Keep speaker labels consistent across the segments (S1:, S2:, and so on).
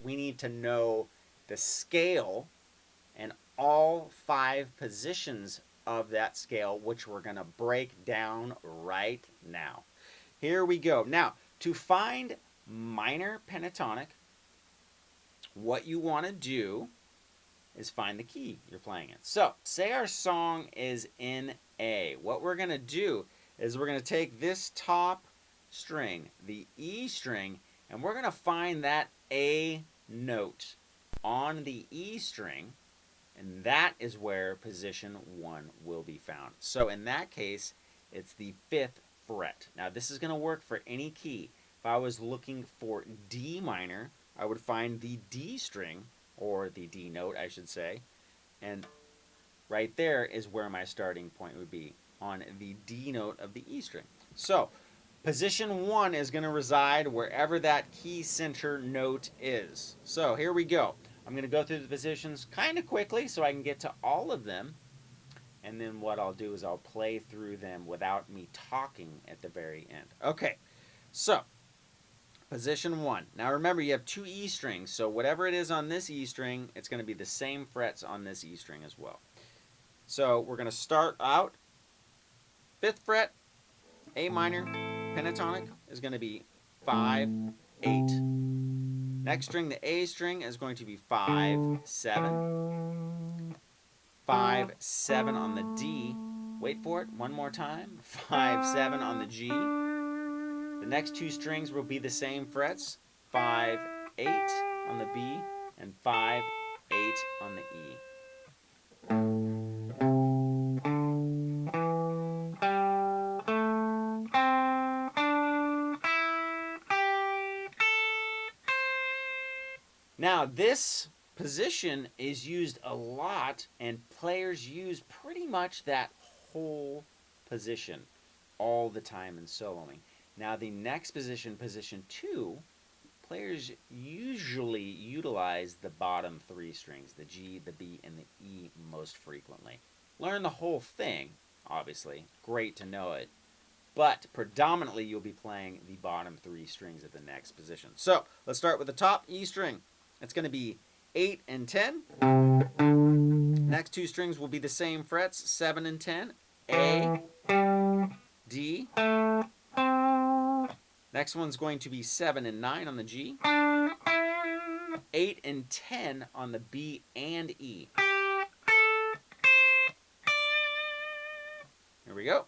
S1: we need to know the scale and all 5 positions of that scale, which we're going to break down right now. Here we go. Now, to find minor pentatonic, what you want to do is find the key you're playing in. So, say our song is in A. What we're going to do is we're going to take this top string, the E string, and we're going to find that A note on the E string, and that is where position 1 will be found. So in that case, it's the 5th fret. Now this is going to work for any key. If I was looking for D minor, I would find the D string, or the D note I should say, and right there is where my starting point would be, on the D note of the E string. So position 1 is going to reside wherever that key center note is. So here we go. I'm going to go through the positions kind of quickly so I can get to all of them. And then what I'll do is I'll play through them without me talking at the very end. Okay, so position 1. Now remember, you have 2 E strings, so whatever it is on this E string, it's going to be the same frets on this E string as well. So we're going to start out 5th fret, A minor, pentatonic is going to be 5, 8. Next string, the A string, is going to be 5, 7. 5, 7 on the D. Wait for it, one more time. 5, 7 on the G. The next 2 strings will be the same frets. 5, 8 on the B, and 5, 8 on the E. Now, this position is used a lot, and players use pretty much that whole position all the time in soloing. Now, the next position, position 2, players usually utilize the bottom 3 strings, the G, the B, and the E most frequently. Learn the whole thing, obviously. Great to know it. But predominantly, you'll be playing the bottom 3 strings of the next position. So, let's start with the top E string. It's going to be 8 and 10. Next 2 strings will be the same frets, 7 and 10. A, D. Next one's going to be 7 and 9 on the G. 8 and 10 on the B and E. Here we go.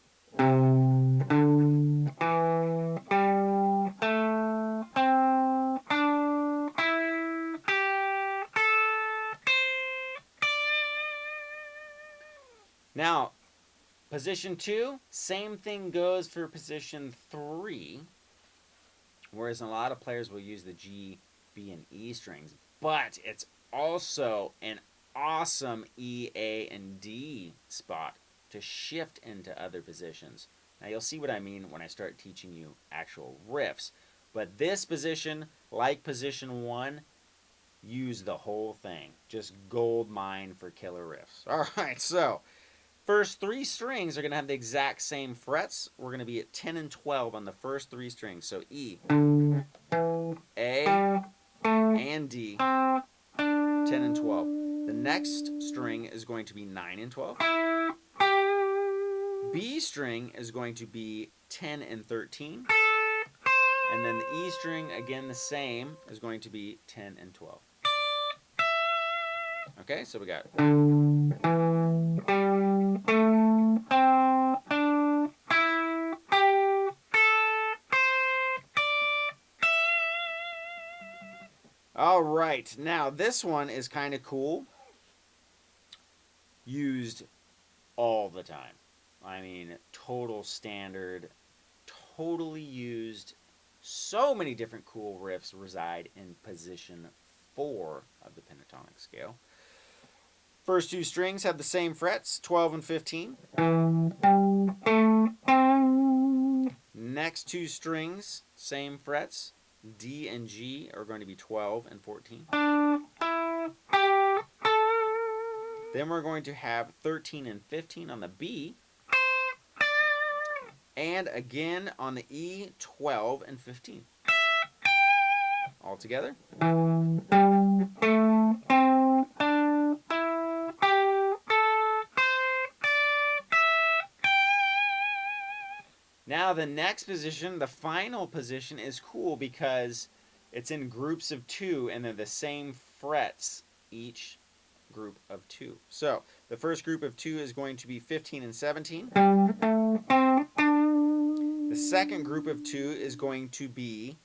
S1: Now, position 2, same thing goes for position 3, whereas a lot of players will use the G, B, and E strings, but it's also an awesome E, A, and D spot to shift into other positions. Now, you'll see what I mean when I start teaching you actual riffs, but this position, like position 1, use the whole thing. Just gold mine for killer riffs. All right, so first 3 strings are going to have the exact same frets. We're going to be at 10 and 12 on the first 3 strings. So E, A, and D, 10 and 12. The next string is going to be 9 and 12. B string is going to be 10 and 13. And then the E string, again the same, is going to be 10 and 12. Okay, so we got all right, now this one is kind of cool. Used all the time. I mean, total standard, totally used. So many different cool riffs reside in position 4 of the pentatonic scale. First 2 strings have the same frets, 12 and 15. Next 2 strings, same frets, D and G are going to be 12 and 14. Then we're going to have 13 and 15 on the B. And again on the E, 12 and 15. All together. Now the next position, the final position, is cool because it's in groups of 2 and they're the same frets each group of 2. So the first group of 2 is going to be 15 and 17. The second group of 2 is going to be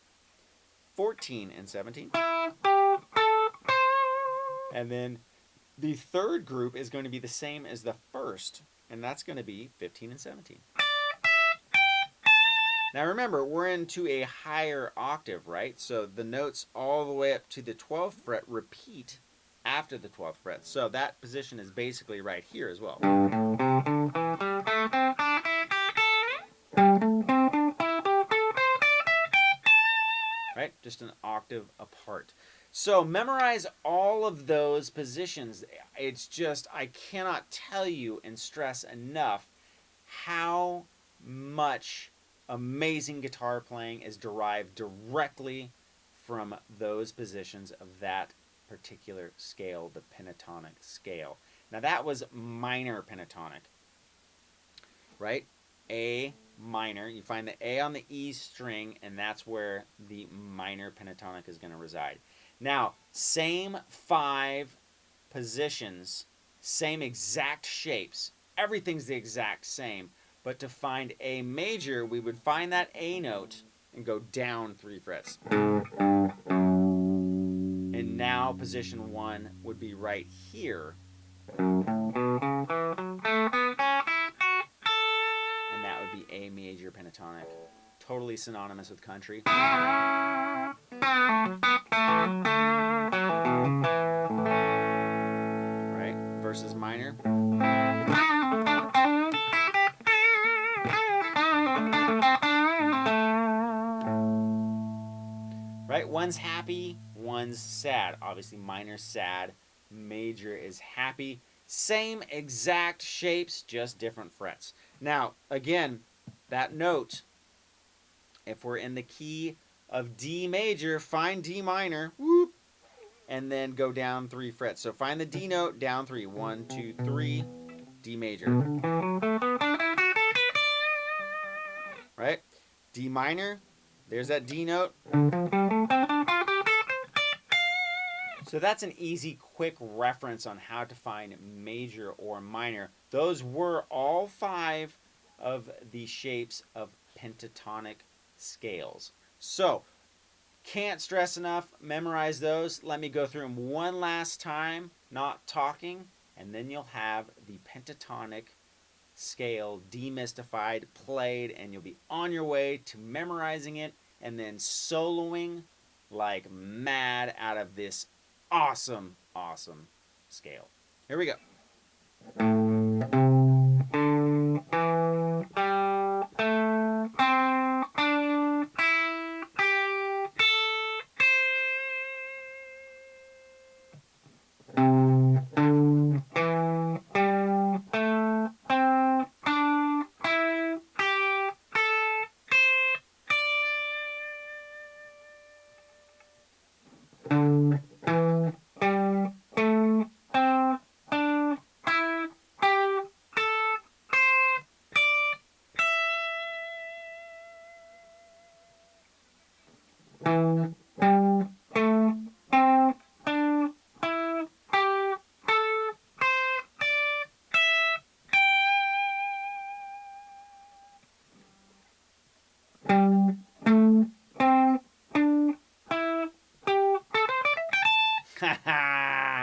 S1: 14 and 17. And then the third group is going to be the same as the first, and that's going to be 15 and 17. Now remember, we're into a higher octave, right? So the notes all the way up to the 12th fret repeat after the 12th fret. So that position is basically right here as well. Right? Just an octave apart. So memorize all of those positions. It's just, I cannot tell you and stress enough how much amazing guitar playing is derived directly from those positions of that particular scale, the pentatonic scale. Now that was minor pentatonic, right? A minor. You find the A on the E string, and that's where the minor pentatonic is going to reside. Now, same 5 positions, same exact shapes. Everything's the exact same. But to find A major, we would find that A note and go down 3 frets. And now position 1 would be right here. And that would be A major pentatonic. Totally synonymous with country. Right? Versus minor. Right? One's happy, one's sad. Obviously, minor's sad, major is happy. Same exact shapes, just different frets. Now, again, that note, if we're in the key of D major, find D minor, whoop, and then go down 3 frets. So find the D note, down 3. 1, 2, 3, D major. Right? D minor, there's that D note. So that's an easy, quick reference on how to find major or minor. Those were all 5 of the shapes of pentatonic scales. So, can't stress enough, memorize those. Let me go through them one last time, not talking, and then you'll have the pentatonic scale demystified, played, and you'll be on your way to memorizing it and then soloing like mad out of this awesome, awesome scale. Here we go.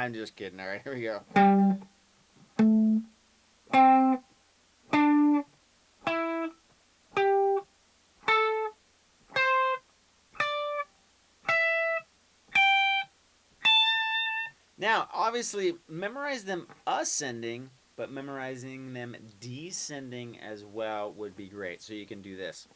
S1: I'm just kidding. All right, here we go. Now, obviously, memorize them ascending, but memorizing them descending as well would be great. So you can do this.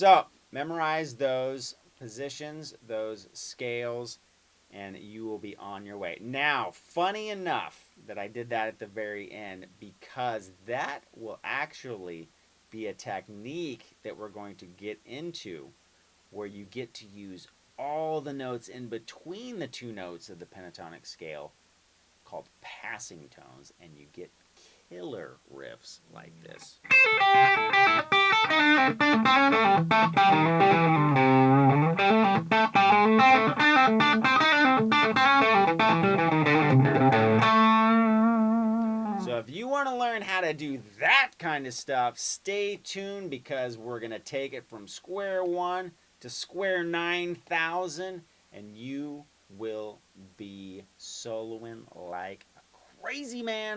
S1: So memorize those positions, those scales, and you will be on your way. Now, funny enough that I did that at the very end, because that will actually be a technique that we're going to get into, where you get to use all the notes in between the two notes of the pentatonic scale, called passing tones, and you get killer riffs like this. So if you want to learn how to do that kind of stuff, stay tuned, because we're going to take it from square one to square 9,000, and you will be soloing like a crazy man.